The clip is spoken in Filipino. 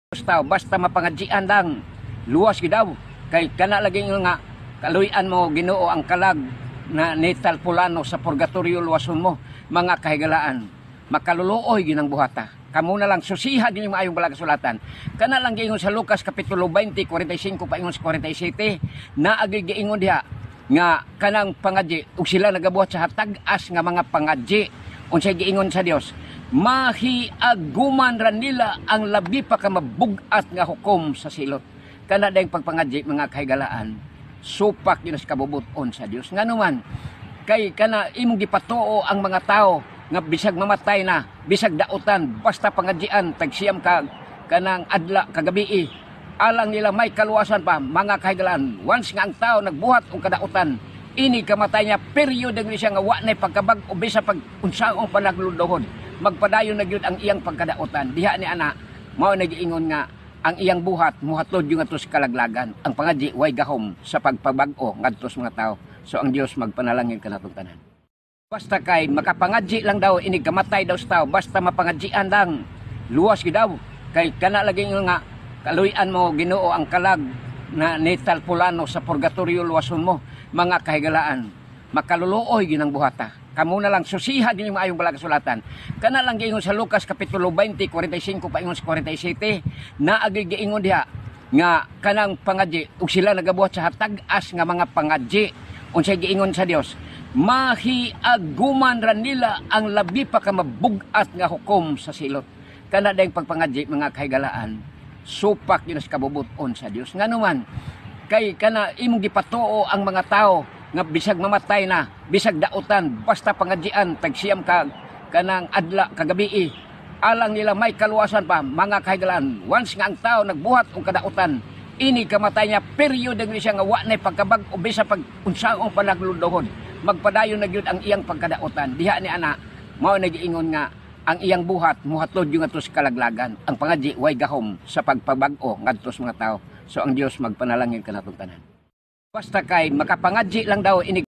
basta mapangadjian lang luwas gid daw kay kana lagi nga kaluyan mo Ginoo ang kalag na netal pulano sa purgatorio luwason mo mga kahigalaan makaluluoy ginang buhata kamo na lang susiha din yung maayong balang kasulatan kana lang giingon sa Lucas kapitulo 20 45 paingon sa 47 na agi giingon diha nga kanang pangadji ug sila nagabuhat sa hatag-as nga mga pangadji unsay giingon sa Dios mahiaguman ra nila ang labi pa ka mabugat nga hukom sa silot. Kana dayang pagpangadji mga kahigalaan, supak yun sa kabubuton sa Dios. Nga naman, kay kana imong gipatuo ang mga tao nga bisag mamatay na, bisag dautan, basta pangadjian, tagsiyam ka kanang adla kagabi alang nila may kaluwasan pa mga kahigalaan. Once nga ang tao nagbuhat og kadautan, ini kamatay niya period ni siya nga wa nay pagkabag o bisa pag unsaong panagludohon magpadayon na gyud ang iyang pagkadautan diha ni ana mao nagiingon nga ang iyang buhat muhatod yung atos kalaglagan ang pangadji way gahom sa pagpabag-o ngadto sa mga tao so ang Dios magpanalangin kanatong tanan basta kay makapangadji lang daw inig kamatay daw sa tao basta mapangadjian lang luwas gid daw kay kana lagi nga kaluyan mo Ginoo ang kalag na netal pulano sa purgatorio luwason mo mga kahigalaan makaluluoy ginang buhata kamo na lang susiha din yung maayong balang kasulatan kana lang giingon sa Lucas kapitulo 20 45 paingon sa 47 na agi giingon diha nga kanang pangadji ug sila nagabuhat sa hatag-as nga mga pangadji unsay giingon sa Dios mahiaguman ra nila ang labi pa ka mabugat nga hukom sa silot kana dayang pagpangadji mga kahigalaan supak yun sa kabubuton sa Dios nga naman kay kana imong gipatuo ang mga tao nga bisag mamatay na, bisag dautan, basta pangadjian, tagsiyam ka kanang adla kagabi alang nila may kaluwasan pa mga kahigalaan. Once nga ang tao nagbuhat og kadautan, ini kamatay niya period ni siya nga wa nay pagkabag o bisa pag unsaong panagludohon. Magpadayon na gyud ang iyang pagkadautan. Diha ni ana mao nagiingon nga ang iyang buhat muhatod yung atos kalaglagan. Ang pangadji way gahom sa pagpabag-o ngadto sa mga tao. So ang Dios magpanalangin kanatong tanan. Basta kay makapangadji lang daw inig